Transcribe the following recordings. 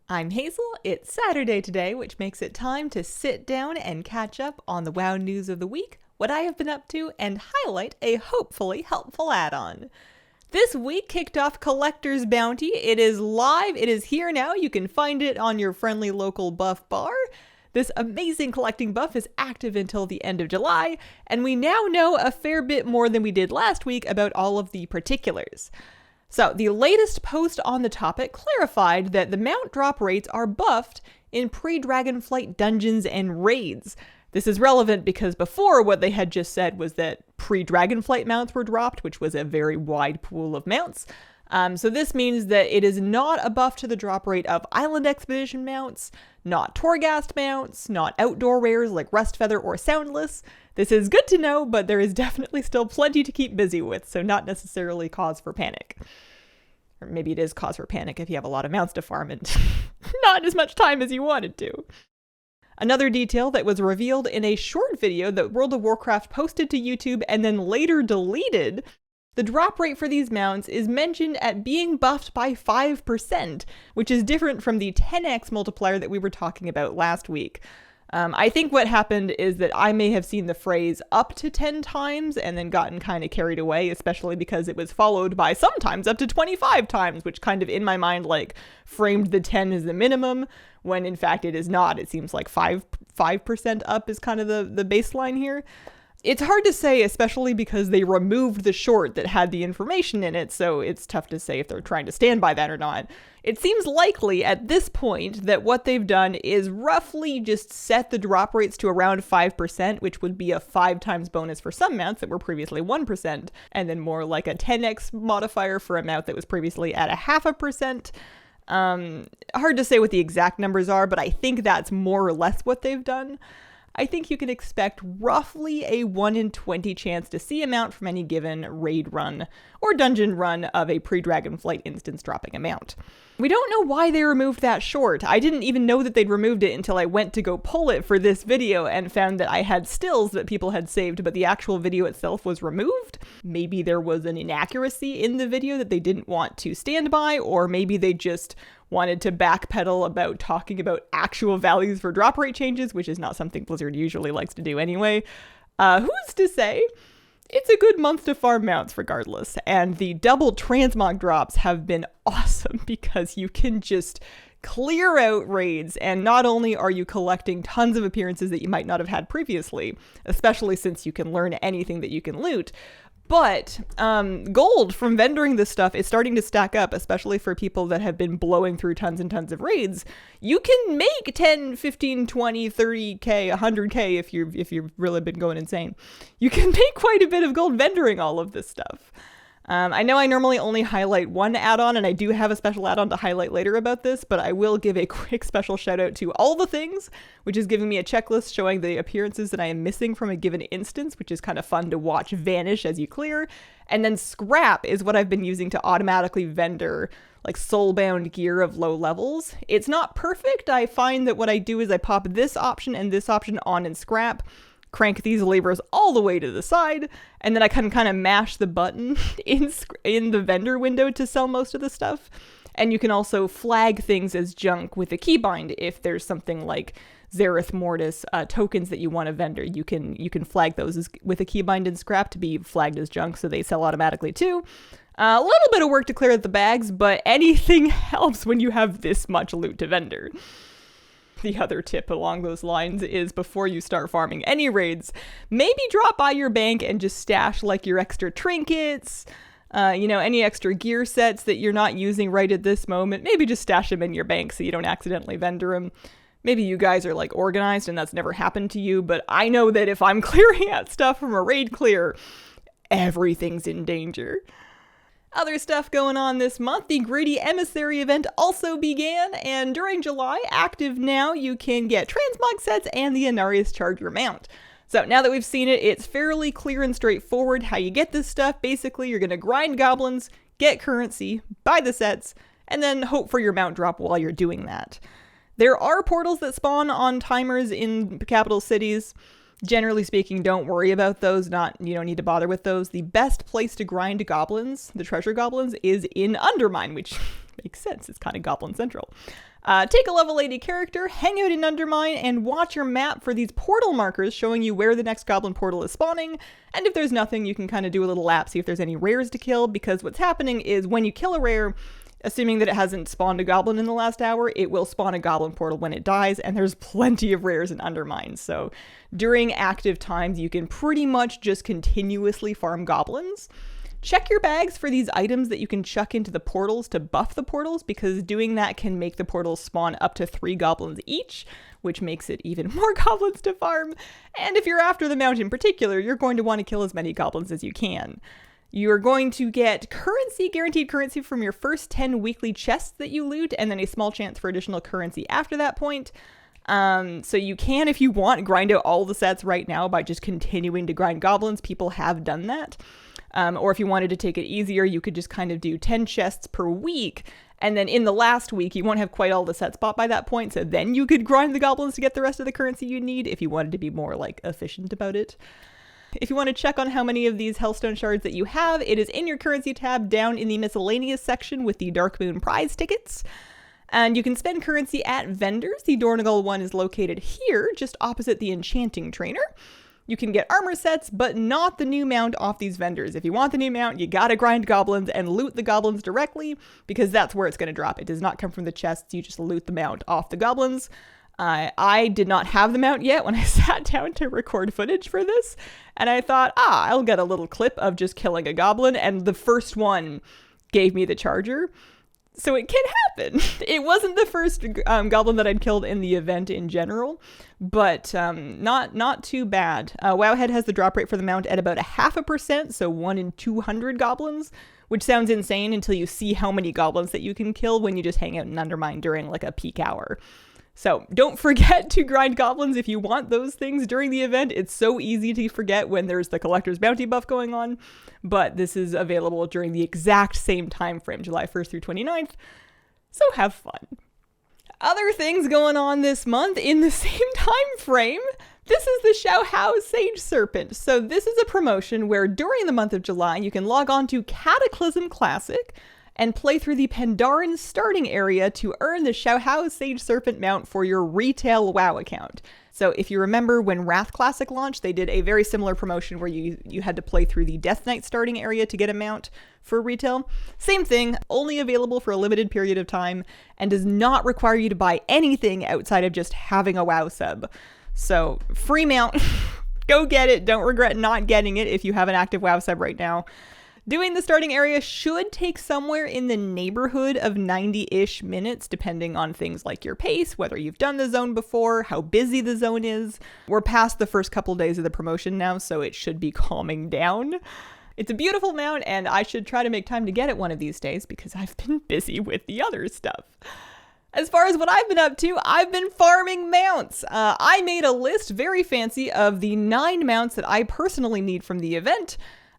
I'm Hazel. It's Saturday today, which makes it time to sit down and catch up on the WoW news of the week, what I have been up to, and highlight a hopefully helpful add-on. This week kicked off Collector's Bounty. It is live. It is here now. You can find it on your friendly local buff bar. This amazing collecting buff is active until the end of July, and we now know a fair bit more than we did last week about all of the particulars. So, the latest post on the topic clarified that the mount drop rates are buffed in pre-Dragonflight dungeons and raids. This is relevant because before what they had just said was that pre-Dragonflight mounts were dropped, which was a very wide pool of mounts. So this means that it is not a buff to the drop rate of Island Expedition mounts, not Torghast mounts, not outdoor rares like Rustfeather or Soundless. This is good to know, but there is definitely still plenty to keep busy with, so not necessarily cause for panic. Or maybe it is cause for panic if you have a lot of mounts to farm and not as much time as you wanted to. Another detail that was revealed in a short video that World of Warcraft posted to YouTube and then later deleted, the drop rate for these mounts is mentioned at being buffed by 5%, which is different from the 10x multiplier that we were talking about last week. I think what happened is that I may have seen the phrase up to 10 times and then gotten kind of carried away, especially because it was followed by sometimes up to 25 times, which kind of in my mind like framed the 10 as the minimum, when in fact it is not. It seems like 5% up is kind of the baseline here. It's hard to say, especially because they removed the short that had the information in it, so it's tough to say if they're trying to stand by that or not. It seems likely at this point that what they've done is roughly just set the drop rates to around 5%, which would be a 5 times bonus for some mounts that were previously 1%, and then more like a 10x modifier for a mount that was previously at a 0.5%. Hard to say what the exact numbers are, but I think that's more or less what they've done. I think you can expect roughly a 1 in 20 chance to see a mount from any given raid run or dungeon run of a pre-Dragonflight instance dropping a mount. We don't know why they removed that short. I didn't even know that they'd removed it until I went to go pull it for this video and found that I had stills that people had saved, but the actual video itself was removed. Maybe there was an inaccuracy in the video that they didn't want to stand by, or maybe they just wanted to backpedal about talking about actual values for drop rate changes, which is not something Blizzard usually likes to do anyway. Who's to say? It's a good month to farm mounts regardless, and the double transmog drops have been awesome because you can just clear out raids, and not only are you collecting tons of appearances that you might not have had previously, especially since you can learn anything that you can loot, but gold from vendoring this stuff is starting to stack up, especially for people that have been blowing through tons and tons of raids. You can make 10, 15, 20, 30k, 100k if you've really been going insane. You can make quite a bit of gold vendoring all of this stuff. I know I normally only highlight one add-on, and I do have a special add-on to highlight later about this, but I will give a quick special shout out to All the Things, which is giving me a checklist showing the appearances that I am missing from a given instance, which is kind of fun to watch vanish as you clear. And then Scrap is what I've been using to automatically vendor like soulbound gear of low levels. It's not perfect. I find that what I do is I pop this option and this option on in Scrap, crank these levers all the way to the side, and then I can kind of mash the button in the vendor window to sell most of the stuff. And you can also flag things as junk with a keybind if there's something like Zereth Mortis tokens that you want to vendor. You can flag those with a keybind in Scrap to be flagged as junk, so they sell automatically too. A little bit of work to clear out the bags, but anything helps when you have this much loot to vendor. The other tip along those lines is before you start farming any raids, maybe drop by your bank and just stash like your extra trinkets, any extra gear sets that you're not using right at this moment. Maybe just stash them in your bank so you don't accidentally vendor them. Maybe you guys are like organized and that's never happened to you, but I know that if I'm clearing out stuff from a raid clear, everything's in danger. Other stuff going on this month, the Greedy Emissary event also began, and during July, active now, you can get transmog sets and the Inarius Charger mount. So now that we've seen it, it's fairly clear and straightforward how you get this stuff. Basically, you're going to grind goblins, get currency, buy the sets, and then hope for your mount drop while you're doing that. There are portals that spawn on timers in capital cities. Generally speaking, don't worry about those. You don't need to bother with those. The best place to grind goblins, the treasure goblins, is in Undermine, which Makes sense. It's kind of Goblin Central. Take a level 80 character, hang out in Undermine, and watch your map for these portal markers showing you where the next goblin portal is spawning. And if there's nothing, you can kind of do a little lap, see if there's any rares to kill, because what's happening is when you kill a rare, assuming that it hasn't spawned a goblin in the last hour, it will spawn a goblin portal when it dies, and there's plenty of rares in Undermine. So during active times, you can pretty much just continuously farm goblins. Check your bags for these items that you can chuck into the portals to buff the portals, because doing that can make the portals spawn up to 3 goblins each, which makes it even more goblins to farm. And if you're after the mount in particular, you're going to want to kill as many goblins as you can. You're going to get currency, guaranteed currency from your first 10 weekly chests that you loot, and then a small chance for additional currency after that point. So you can, if you want, grind out all the sets right now by just continuing to grind goblins. People have done that. Or if you wanted to take it easier, you could just kind of do 10 chests per week. And then in the last week, you won't have quite all the sets bought by that point. So then you could grind the goblins to get the rest of the currency you need if you wanted to be more like efficient about it. If you want to check on how many of these Hellstone shards that you have, it is in your currency tab down in the miscellaneous section with the Dark Moon prize tickets. And you can spend currency at vendors. The Dornagal one is located here, just opposite the Enchanting Trainer. You can get armor sets, but not the new mount off these vendors. If you want the new mount, you gotta grind goblins and loot the goblins directly, because that's where it's gonna drop. It does not come from the chests, you just loot the mount off the goblins. I did not have the mount yet when I sat down to record footage for this, and I thought, I'll get a little clip of just killing a goblin, and the first one gave me the charger. So it can happen. It wasn't the first goblin that I'd killed in the event in general, but not too bad. Wowhead has the drop rate for the mount at about 0.5%, so 1 in 200 goblins, which sounds insane until you see how many goblins that you can kill when you just hang out in Undermine during like a peak hour. So don't forget to grind goblins if you want those things during the event. It's so easy to forget when there's the collector's bounty buff going on, but this is available during the exact same time frame, July 1st through 29th. So have fun. Other things going on this month in the same time frame. This is the Shahao Sage Serpent. So this is a promotion where during the month of July, you can log on to Cataclysm Classic and play through the Pandaren starting area to earn the Shahao Sage Serpent mount for your retail WoW account. So if you remember when Wrath Classic launched, they did a very similar promotion where you had to play through the Death Knight starting area to get a mount for retail. Same thing, only available for a limited period of time, and does not require you to buy anything outside of just having a WoW sub. So free mount, go get it. Don't regret not getting it if you have an active WoW sub right now. Doing the starting area should take somewhere in the neighborhood of 90-ish minutes, depending on things like your pace, whether you've done the zone before, how busy the zone is. We're past the first couple days of the promotion now, so it should be calming down. It's a beautiful mount, and I should try to make time to get it one of these days because I've been busy with the other stuff. As far as what I've been up to, I've been farming mounts. I made a list, very fancy, of the 9 mounts that I personally need from the event.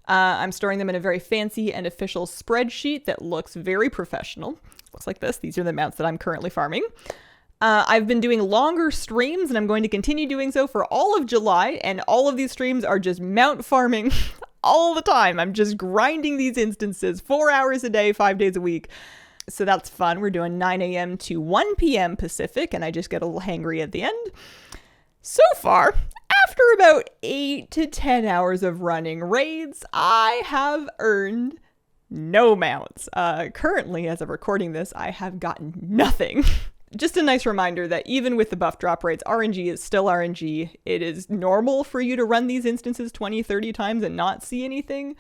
I'm storing them in a very fancy and official spreadsheet that looks very professional. Looks like this. These are the mounts that I'm currently farming. I've been doing longer streams, and I'm going to continue doing so for all of July, and all of these streams are just mount farming all the time. I'm just grinding these instances 4 hours a day, 5 days a week. So that's fun. We're doing 9 a.m. to 1 p.m. Pacific, and I just get a little hangry at the end. So far, after about 8 to 10 hours of running raids, I have earned no mounts. Currently, as of recording this, I have gotten nothing. Just a nice reminder that even with the buff drop rates, RNG is still RNG. It is normal for you to run these instances 20, 30 times and not see anything.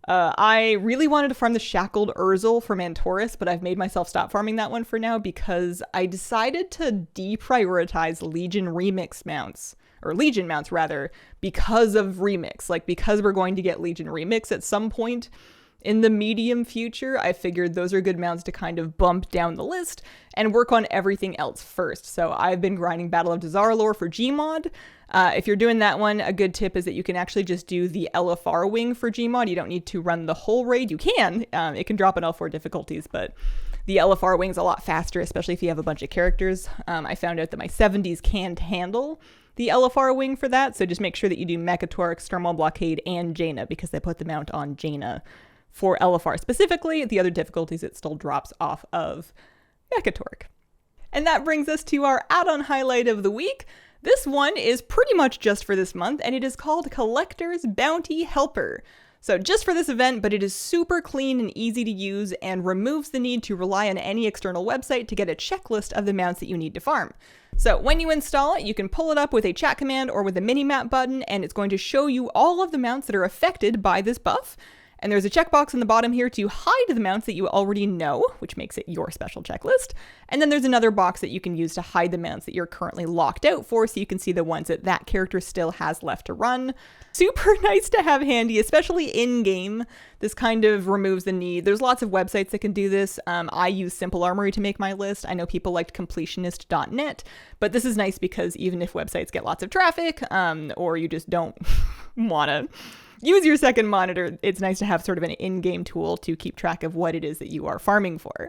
I really wanted to farm the Shackled Urzel from Antorus, but I've made myself stop farming that one for now because I decided to deprioritize Legion Remix mounts. Or Legion mounts, rather, because of Remix. Like, because we're going to get Legion Remix at some point in the medium future, I figured those are good mounts to kind of bump down the list and work on everything else first. So I've been grinding Battle of Dazar lore for Gmod. If you're doing that one, a good tip is that you can actually just do the LFR wing for Gmod. You don't need to run the whole raid. You can. It can drop in L4 difficulties, but the LFR wing's a lot faster, especially if you have a bunch of characters. I found out that my 70s can't handle the LFR wing for that, so just make sure that you do Mechatorik, Stormwall Blockade, and Jaina, because they put the mount on Jaina for LFR specifically. The other difficulties it still drops off of Mechatork. And that brings us to our add-on highlight of the week. This one is pretty much just for this month, and it is called Collector's Bounty Helper. So just for this event, but it is super clean and easy to use and removes the need to rely on any external website to get a checklist of the mounts that you need to farm. So when you install it, you can pull it up with a chat command or with a mini-map button, and it's going to show you all of the mounts that are affected by this buff. And there's a checkbox on the bottom here to hide the mounts that you already know, which makes it your special checklist. And then there's another box that you can use to hide the mounts that you're currently locked out for, so you can see the ones that that character still has left to run. Super nice to have handy, especially in-game. This kind of removes the need. There's lots of websites that can do this. I use Simple Armory to make my list. I know people liked completionist.net, but this is nice because even if websites get lots of traffic, or you just don't want to use your second monitor, it's nice to have sort of an in-game tool to keep track of what it is that you are farming for.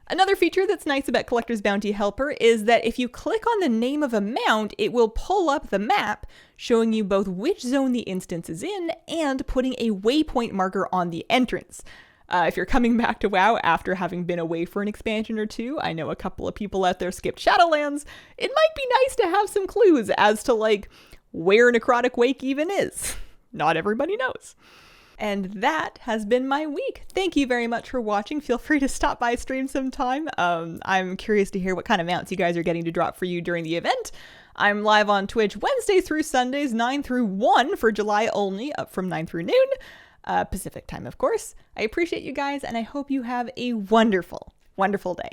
Another feature that's nice about Collector's Bounty Helper is that if you click on the name of a mount, it will pull up the map, showing you both which zone the instance is in and putting a waypoint marker on the entrance. If you're coming back to WoW after having been away for an expansion or two, I know a couple of people out there skipped Shadowlands, it might be nice to have some clues as to like where Necrotic Wake even is. Not everybody knows. And that has been my week. Thank you very much for watching. Feel free to stop by stream sometime. I'm curious to hear what kind of mounts you guys are getting to drop for you during the event. I'm live on Twitch Wednesday through Sundays, 9 through 1 for July only, up from 9 through noon, Pacific time, of course. I appreciate you guys, and I hope you have a wonderful, wonderful day.